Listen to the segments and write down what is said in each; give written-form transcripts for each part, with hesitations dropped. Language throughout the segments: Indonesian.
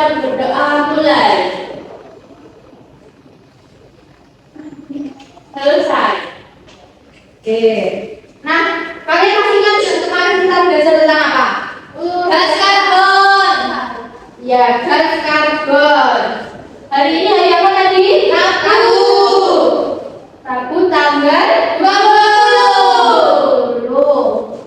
Saudara berdoa mulai. Selesai. Oke. Nah, kalian masih ingat nggak kemarin kita belajar tentang apa? Gas karbon. Ya, gas karbon. Hari ini hari apa tadi? Rabu. Rabu tanggal 20.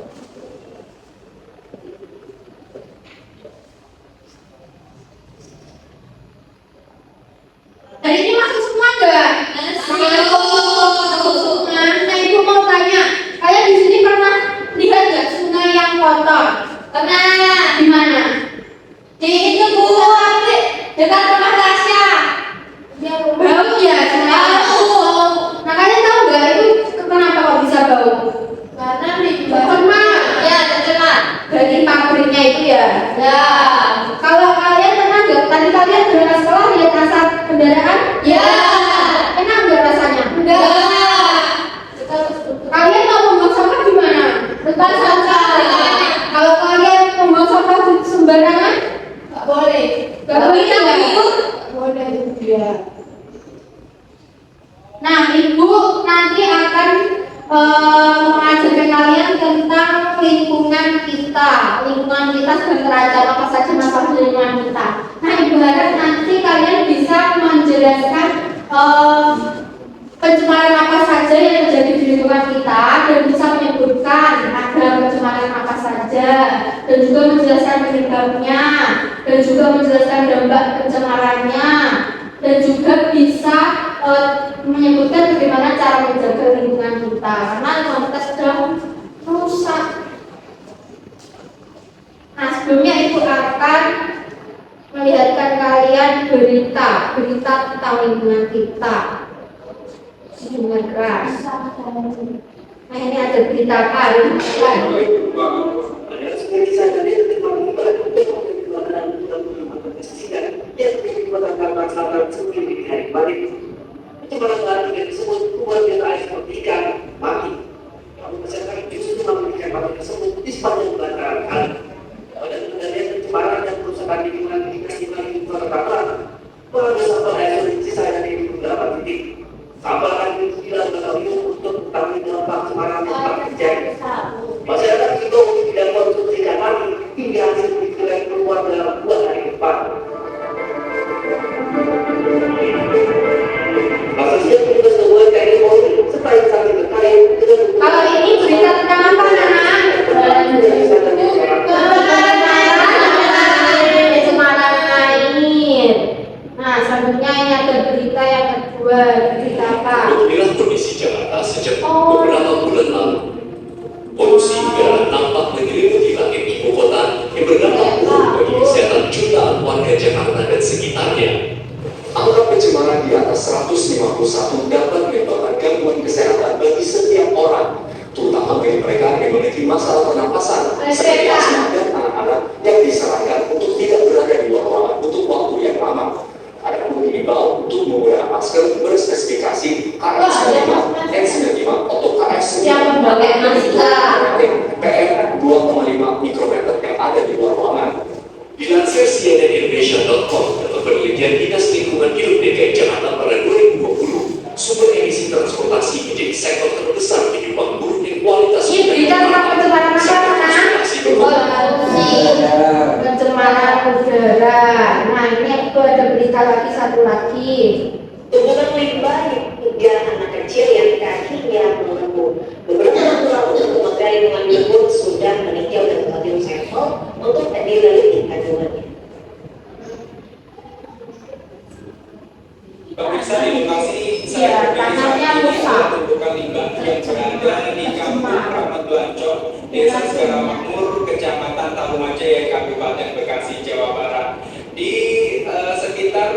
Hari ini masuk semua enggak? Masuk. Nah, Ibu mau tanya, kalian di sini pernah lihat nggak sungai yang kotor? Pernah. Di mana? Di itu Bu, dekat rumah Tasya. Bau ya, sungai. Bau. Nah, kalian tahu nggak itu kenapa kok bisa bau? Karena limbah. Tercemar. Ya, tercemar. Dari pabriknya itu ya. Ya. Kalau kalian pernah nggak? Tadi kalian berangkat sekolah lihat asap kendaraan? Ya. Enak nggak rasanya? Enggak. Kalian mau membuang sampah di mana? Tempat sampah. Kalau kalian membuang sampah di sembarangan? Enggak boleh. Nggak boleh ya? Bu. Boleh ya. Nah, Ibu nanti akan mengajarkan kalian tentang lingkungan kita. Lingkungan kita sedang terancam apa saja masalah di lingkungan kita. Nah, Ibu harap nanti kalian bisa menjelaskan pencemaran apa saja yang terjadi di lingkungan kita dan bisa menyebutkan ada pencemaran apa saja dan juga menjelaskan penyebabnya dan juga menjelaskan dampak pencemarannya dan juga bisa menyebutkan bagaimana cara menjaga lingkungan kita karena lingkungan kita sudah rusak. Nah, sebelumnya Ibu akan melihatkan kalian berita tentang lingkungan kita. Dengan keras. Nah, ini ada berita apa? Apakah itu tidak mengetahui untuk mengetahui dampak cemaran yang telah terjadi? Masyarakat juga tidak mengkonsumsikan lagi hingga hasil penelitian keluar dalam 2 hari depan. Masa siap petugas gabungan TNI Polri serta instansi terkait dengan Kalau ini berita tentang apa, Nana? Pencemaran air. Nah, selanjutnya ini ada berita yang kedua. Berita apa? Inilah kondisi Jakarta sejak beberapa bulan lalu. Polusi udara nampak menyelimuti langit ibu kota yang berdampak buruk bagi kesehatan jutaan warga Jakarta dan sekitarnya. Angka pencemaran di atas 151 dapat menyebabkan gangguan kesehatan bagi setiap orang, terutama bagi mereka yang memiliki masalah pernapasan seperti asma dan anak-anak yang disarankan untuk tidak berada di luar ruangan untuk waktu yang lama. Adapun diimbau untuk menggunakan masker berspesifikasi KF95, N95 atau KF9 Yang memakai masker. PM 2,5 mikrometer yang ada di luar ruangan. Dilansir cnnindonesia.com dalam penelitian Dinas Lingkungan Hidup DKI Jakarta pada 2020, sumber emisi transportasi menjadi sektor terbesar penyumbang buruknya kualitas Ini berita tentang pencemaran apa, Nana? Pencemaran udara. Nah, ini aku ada berita lagi satu lagi. Tumpukan limbah hingga anak kecil yang kakinya mengembung. Beberapa waktu lalu, Kementerian Lingkungan Hidup sudah meninjau dan mengambil sampel untuk meneliti kandungannya. Pemirsa di lokasi Iya, tanahnya rusak. tumpukan limbah yang berada di Kampung Kramat Blanco, Desa Segara Makmur, Kecamatan Tarumajaya, Kabupaten Bekasi, Jawa Barat. Di sekitar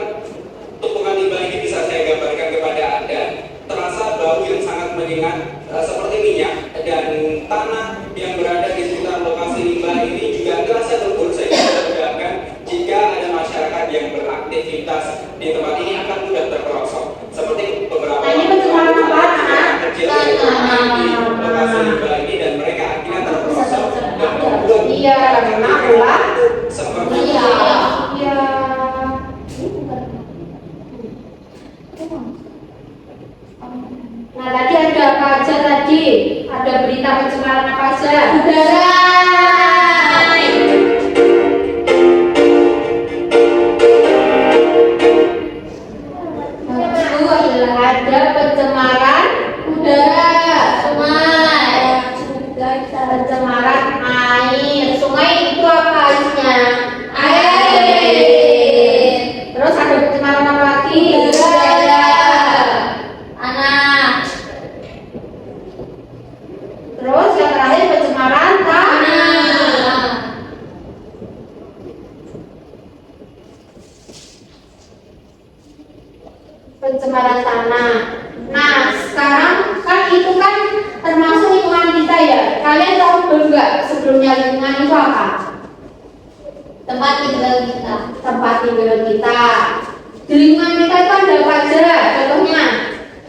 tumpukan limbah ini bisa saya gambarkan kepada Anda, terasa bau yang sangat menyengat seperti minyak, dan tanah yang berada di sekitar lokasi limbah ini juga terasa lembut, sehingga memudahkan jika ada masyarakat yang beraktivitas di tempat ini akan mudah terperosok. Seperti beberapa Nah, ini pencemaran apa, Nana? kecil yang berada di lokasi limbah ini, dan mereka akhirnya terperosok dan membuat Iya, karena ulah. seperti Iya. pencemaran tanah. Nah, sekarang kan itu kan termasuk lingkungan kita ya. Kalian tahu belum nggak sebelumnya lingkungan itu apa? Tempat tinggal kita. Tempat tinggal kita. Di lingkungan kita itu ada apa aja? Contohnya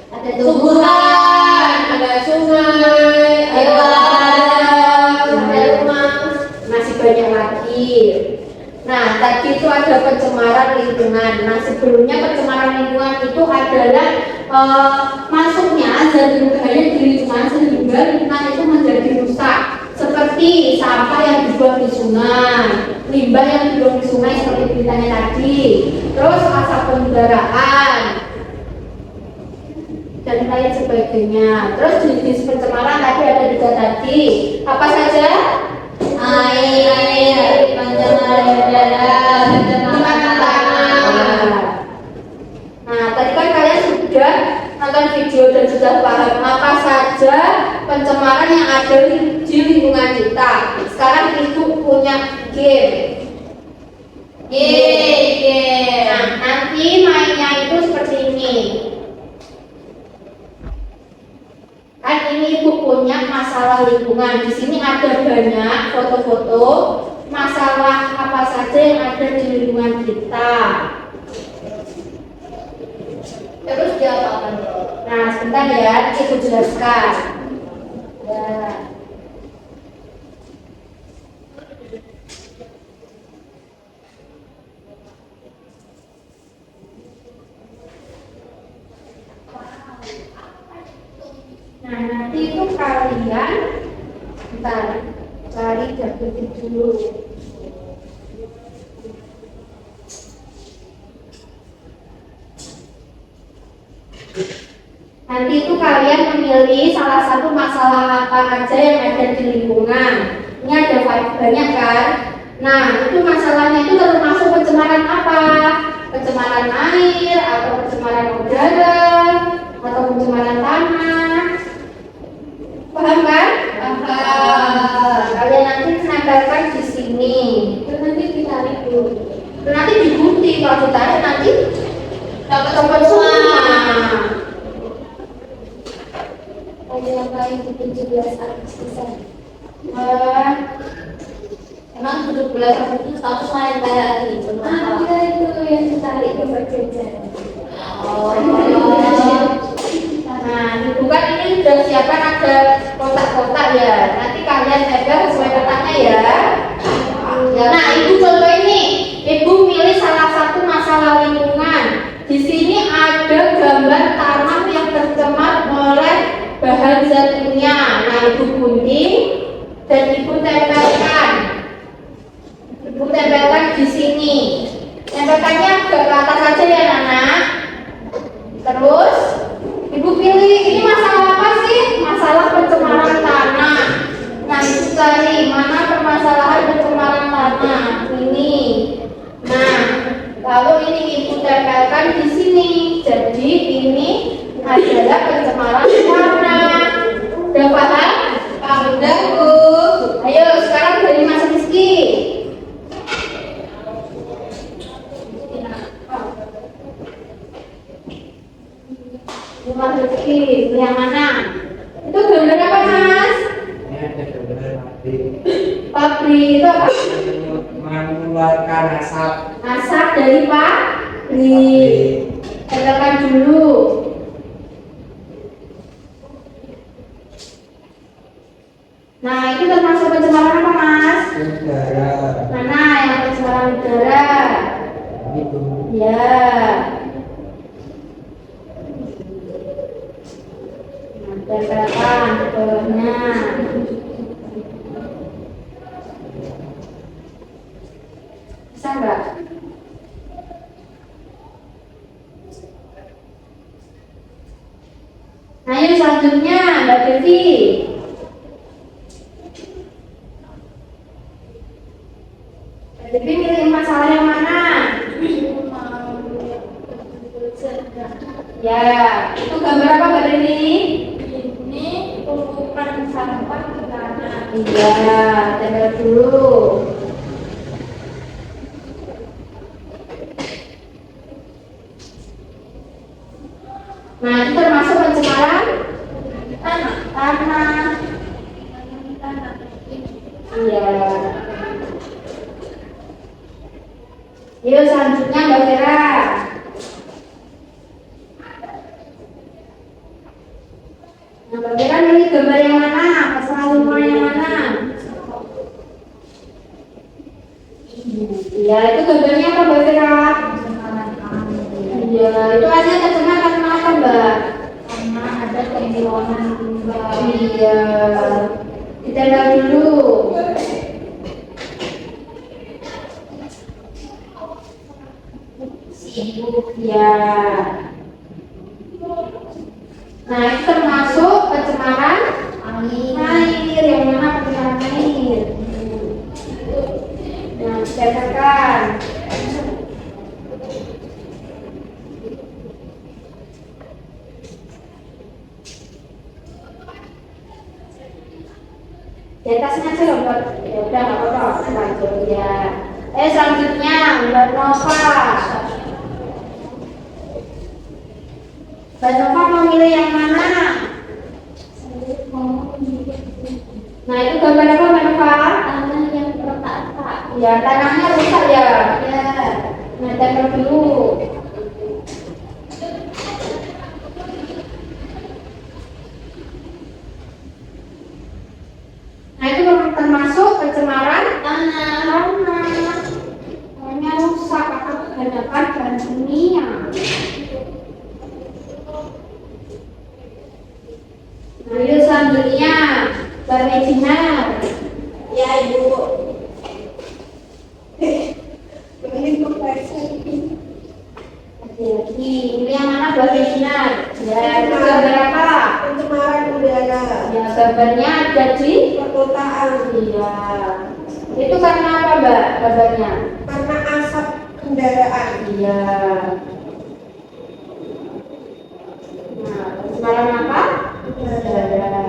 Ada tumbuhan, ada sungai, ada rumah, masih banyak lagi. Nah, tadi itu ada pencemaran lingkungan. Nah, sebelumnya pencemaran lingkungan itu adalah masuknya zat berbahaya di lingkungan sehingga lingkungan itu menjadi rusak. Seperti sampah yang dibuang di sungai, limbah yang dibuang di sungai seperti beritanya tadi, terus asap penggaraan dan lain sebagainya. Terus jenis pencemaran tadi ada 3 tadi. Apa saja? air, pencemaran udara, pencemaran tanah. Nah, tadi kan kalian sudah nonton video dan sudah paham apa saja pencemaran yang ada di lingkungan kita. Sekarang itu punya game. Nah, nanti mainnya itu seperti ini. Kan ini ibu punya masalah lingkungan. Di sini ada banyak foto-foto masalah apa saja yang ada di lingkungan kita. Terus diapakan? Nah, sebentar ya, nanti aku jelaskan. Ya. Nah, nanti itu kalian, bentar, cari dapet dulu. Nanti itu kalian memilih salah satu masalah apa aja yang ada di lingkungan. Ini ada banyak kan? Nah, itu masalahnya itu termasuk pencemaran apa? Pencemaran air, atau pencemaran udara, atau pencemaran tanah. Paham kan? Paham. Kalian nanti menambahkan di sini. Terus nanti ditarik dulu. Terus nanti dibukti kalau ditarik nanti dapat tombol semua. Ada yang lain di 17 Agustus. Emang 17 Agustus status lain kayak gitu. Ada itu yang ditarik ke bagian. Oh. Nah, bukan ini sudah siapkan ada kotak-kotak ya. Nanti kalian pegang sesuai kotaknya ya. Nah, ibu contoh ini. Ibu pilih salah satu masalah lingkungan. Di sini ada gambar tanah yang tercemar oleh bahan zat kimia. Nah, ibu gunting dan ibu tempelkan. Ibu tempelkan di sini. Tempelkannya ke atas saja ya, anak. Terus ibu pilih, ini masalah apa sih? Masalah pencemaran tanah. Nah, ibu cari mana permasalahan pencemaran tanah. Ini. Nah, lalu ini ibu tempelkan di sini. Jadi ini adalah pencemaran tanah. Udah paham? Udah, Bu. Ayo sekarang dari Mas Rizky. Mas Rizky, yang mana? Itu gambar apa, Mas? Ini ada gambar pabrik Pabrik itu apa? mengeluarkan asap. Asap dari pabrik. Tempelkan dulu. Nah, itu termasuk pencemaran apa, Mas? Udara Mana yang pencemaran udara? itu Ya. Nah, tempelkan ke bawahnya. Bisa nggak? Nah, yang selanjutnya Mbak Devi. Mbak Devi milih masalah yang mana? Ya, itu gambar apa Mbak Devi? Ini tumpukan sampah di tanah. Iya, tempel dulu. Nah, termasuk pencemaran tanah. Iya. Yuk selanjutnya Mbak Vera. Nah, Mbak Vera milih gambar yang mana? Pasangan rumah yang mana? Iya, itu gambarnya apa Mbak Vera? Iya, itu artinya tercemar karena apa Mbak? Karena ada pembuangan limbah. Iya. Kita lihat dulu. Ya. Nah, itu termasuk pencemaran air. Yang mana pencemaran air? Nah, katakan. Di atasnya aja loh, Mbak. Ya udah, nggak apa-apa. Lanjut ya. Selanjutnya Mbak Nova. Mbak Nova mau milih yang mana? Nah, itu gambar apa Mbak Nova? Tanah yang retak. Ya, tanahnya rusak ya. Ya. Nah, tempel dulu. Nah, itu termasuk pencemaran tanah. Tanahnya rusak karena kebanyakan bahan kimia. Nah, yuk selanjutnya Mbak Regina. Ya Ibu. Hati-hati. Ini yang mana Mbak Regina? Ya, itu gambar apa? Pencemaran udara, Ya, gambarnya ada di perkotaan, iya. Itu karena apa Mbak gambarnya? karena asap kendaraan. Iya. Nah, pencemaran apa? Udara.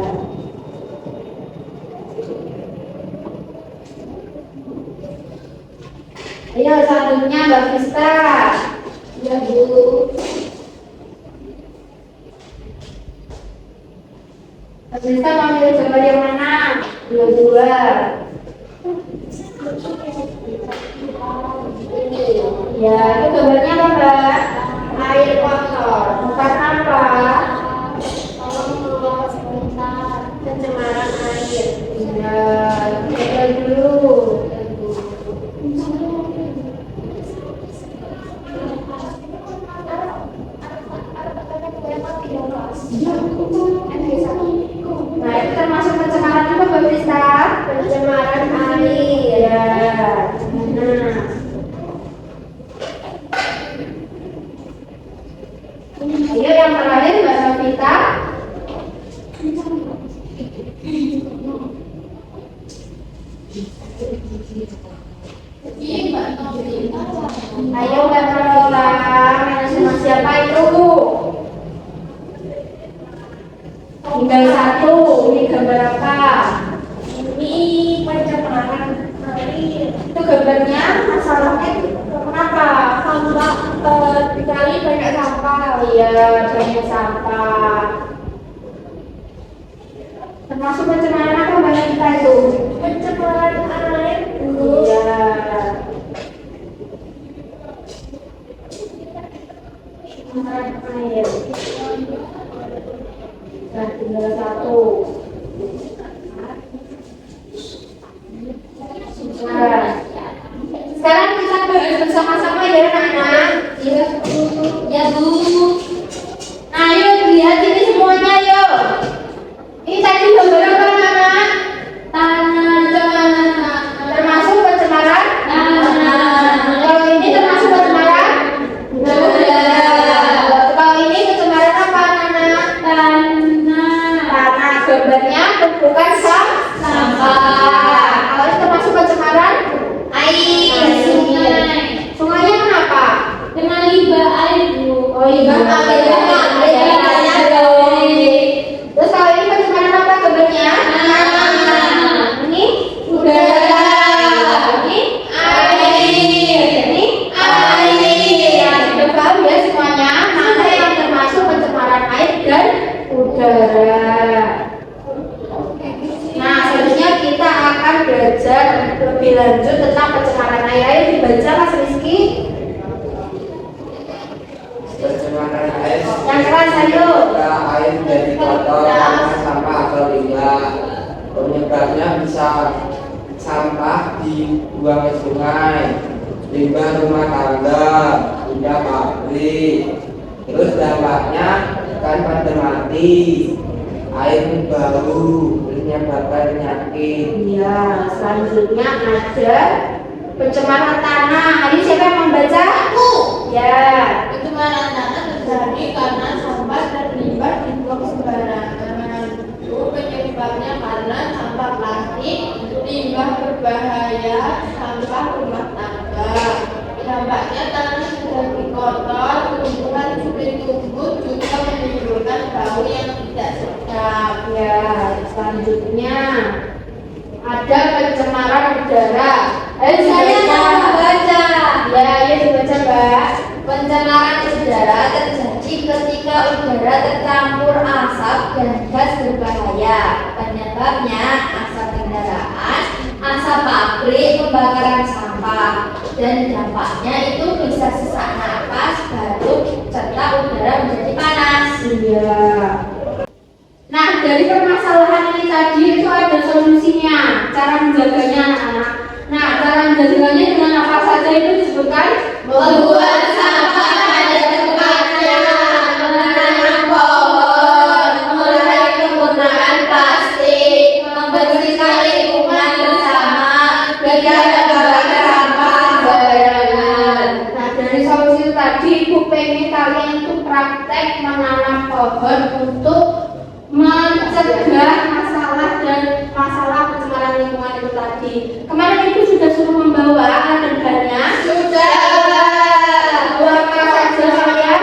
Ayo selanjutnya Mbak Krista. Ya Bu. Mbak Krista mau milih gambar yang mana? Dua-dua. Ini. Ya, itu gambarnya apa Mbak? Air kotor. Bukan apa? Tolong sebentar. Pencemaran air. Iya, coba dulu. Nah, itu termasuk pencemaran apa Mbak Krista? Pencemaran air. Ya. Nah. Ayo yang terakhir Mbak Novita. Ayo Mbak Novita, main sama siapa itu? Tinggal satu, ini gambar apa? Ini pencemaran air. Itu gambarnya masalahnya kenapa? Sampah dikali banyak sampah. Iya, banyak sampah. Termasuk pencemaran apa banyak kita itu? Pencemaran air Bu. Iya. Pencemaran air. Nah, tinggal satu. Nah, sekarang kita bahas bersama-sama ya anak-anak. Ya Bu. Ya Bu. Nah, yuk lihat ini semuanya yuk. Ini tadi gambar apa anak-anak? Tanah. Termasuk pencemaran? Kalau ini termasuk pencemaran? Kalau ini pencemaran apa anak-anak? Tanah. Gambarnya tumpukan sampah. Kalau ini termasuk pencemaran? Air. Sungai. Sungainya kenapa? Dengan limbah air Bu. Oh iya, terus kalau ini pencemaran apa gambarnya? Ini udara. Ini air. Ini air. Ya, sudah tahu ya semuanya mana yang termasuk pencemaran air Mas Rizky? Pencemaran air. Yang keras ayo. Jika air menjadi kotor karena sampah atau limbah, penyebabnya bisa sampah dibuang ke sungai, limbah rumah tangga, hingga pabrik. Terus dampaknya ikan pada mati, air bau, menyebabkan penyakit. Iya, selanjutnya ada pencemaran tanah. Ayo siapa yang membaca? Aku. Ya. Pencemaran tanah terjadi karena sampah dan limbah dibuang sembarangan. Itu penyebabnya karena sampah plastik, limbah berbahaya, sampah rumah tangga. Dampaknya tanah menjadi kotor, tumbuhan sulit tumbuh, juga menimbulkan bau yang tidak sedap. Ya, selanjutnya ada pencemaran udara. Saya dibaca. mau baca. Ya, ayo dibaca, Mbak. Pencemaran udara terjadi ketika udara tercampur asap dan gas berbahaya. Penyebabnya asap kendaraan, asap pabrik, pembakaran sampah, dan dampaknya itu bisa sesak napas, batuk, serta udara menjadi panas. Iya. Nah, dari permasalahan ini tadi itu ada solusinya, cara menjaganya anak-anak. Nah, cara menjaganya dengan apa saja itu disebutkan? Membuang sampah pada tempatnya, menanam pohon, mengurangi penggunaan plastik, membersihkan lingkungan bersama, tidak membakar sampah sembarangan. Nah, dari solusi itu tadi Ibu pengen kalian itu praktek menanam pohon untuk mencegah masalah pencemaran lingkungan itu tadi. Kemarin Ibu sudah suruh membawa alat-alatnya. Sudah. Bawa apa saja kalian?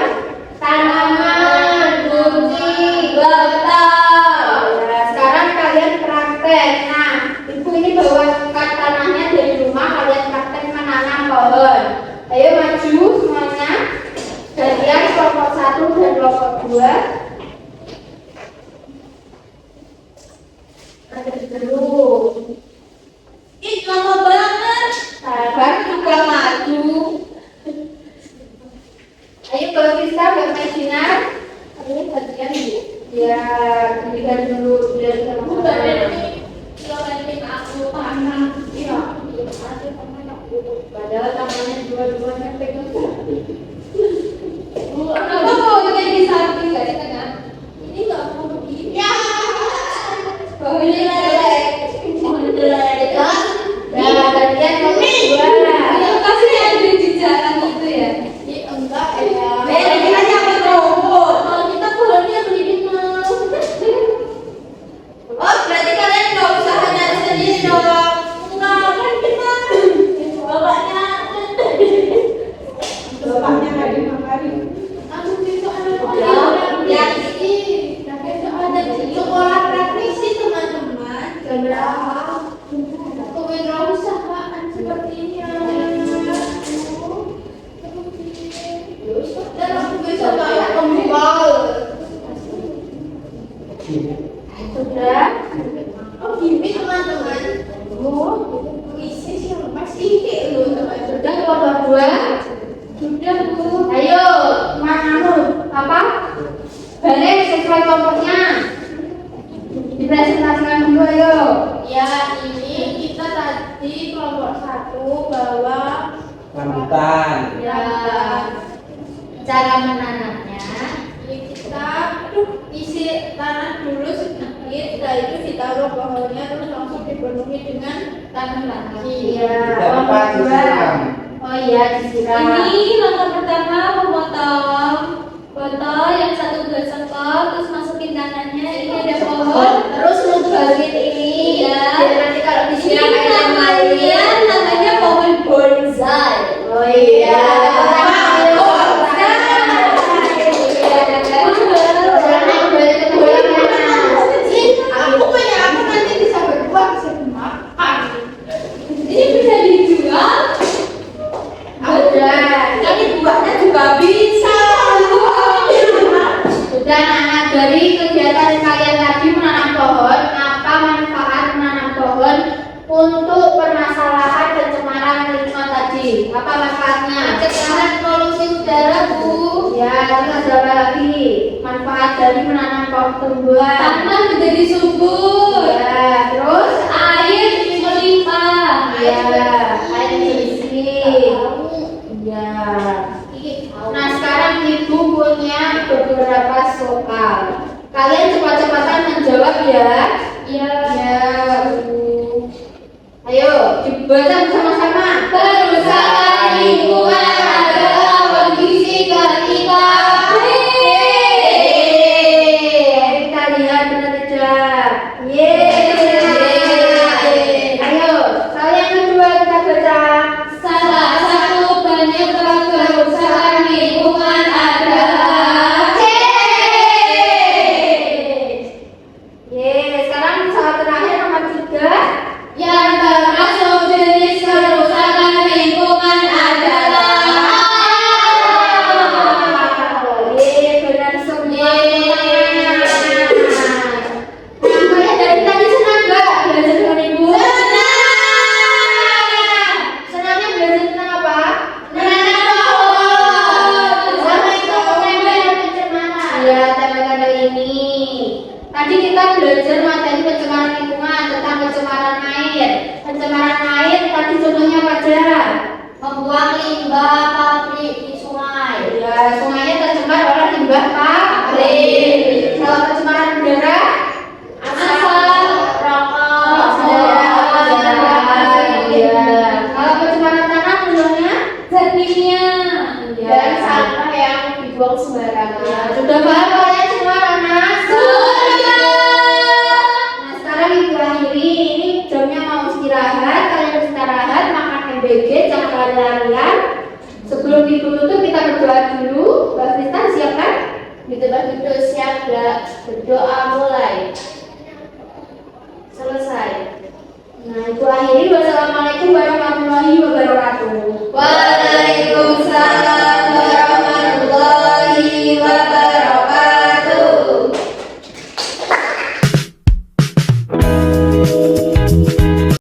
Tanaman, kunci, botol. Nah, sekarang kalian praktek. Nah, Ibu ini bawa tanahnya dari rumah, kalian praktek menanam pohon. Ayo maju semuanya. Kalian kelompok 1 dan kelompok 2. Dulu. Ih, lama banget. Sabar juga maju. Ayo Mbak Krista, Mbak Medina. Ini bagian Bu. Ya, dilihat dulu biar Bu, sama-sama. ini aku panas. Iya. Padahal tangannya dua-duanya pegang. Bu, kenapa mau di samping gak di tengah? Ini nggak mau begini. Ya. Oh, ini lelek. Nah, Nah, bagian nomor 2. yang pasti yang di jalan itu ya. Ini enggak ya. Kita jangan robot. Kalau kita pohonnya beli mau. Oh, berarti kalian nggak usah nyari sendiri dong. Enggak, kan kita bapaknya. Bapaknya nggak dimakarin. Aku besok ada yang ini. Besok ada sekolah praktisi teman-teman. Jam berapa? Kewirausahaan sepertinya. Dan aku besok kayak kembal. Sudah. Oh gini teman-teman. Oh, isi siapa sih lu teman-teman? Sudah kelompok 2. Sudah Bu. Ayo, apa? Balik sesuai kelompoknya. Dipresentasikan dulu ayo. Ya ini kita tadi kelompok 1 bawa Rambutan. ya Cara menanamnya. ini kita isi tanah dulu sedikit, setelah itu ditaruh pohonnya terus langsung dipenuhi dengan tanah lagi. Iya. Tidak lupa Kelompok 2. disiram. Oh iya, disiram. Ini langkah pertama memotong botol yang 1 sendok, terus masukin tangannya. Ini ada pohon, terus lubangin ini. Ya. Jadi nanti kalau disiram Ini namanya pohon bonsai. Oh iya. Aku punya aku nanti bisa berdua bisa dimakan. Ini bisa dijual. Jadi buahnya juga bisa. Sudah anak dari kegiatan kalian tadi menanam pohon, apa manfaat menanam pohon untuk permasalahan pencemaran lingkungan tadi? Apa Apa manfaatnya? Pencegahan polusi udara, Bu. Ya, terus ada apa lagi? Manfaat dari menanam pohon tumbuhan. Tanah menjadi subur. Ya, terus Air melimpah. ya, air bersih. Ya. Nah, sekarang Ibu punya beberapa soal. Kalian cepat-cepatan menjawab ya. Ya. Ya, Bu. Ayo, dibaca bersama-sama. Kerusakan lingkungan adalah kondisi ketika. Kita lihat benar tidak? Ayo, soal yang kedua kita baca. Salah satu penyebab kerusakan lingkungan adalah Sekarang soal terakhir nomor 3. yang termasuk jenis kerusakan lingkungan adalah Benar semua. Nah, kalian dari tadi senang gak belajar dengan Ibu? Senangnya belajar tentang apa? menanam pohon. Sama itu tema yang pencemaran. Ya, tema kali ini. Tadi kita belajar materi pencemaran lingkungan tentang pencemaran air. Pencemaran air tadi contohnya apa aja? Membuang limbah pabrik di sungai. Ya, sungainya tercemar oleh limbah pabrik. Kalau pencemaran udara, Asap, rokok, ya. Kalau pencemaran tanah contohnya zat kimia, Ya. dan sampah yang dibuang sembarangan. sudah paham kalian semua anak? Sudah. Nah, sekarang Ibu akhiri. Ini jamnya mau istirahat. Kalian istirahat, makan MBG, jangan lari-larian. Sebelum ditutup kita berdoa dulu. Mbak Krista siap kan? Di tempat duduk siap gak? Berdoa mulai. Selesai. Nah, Ibu akhiri. Wassalamualaikum warahmatullahi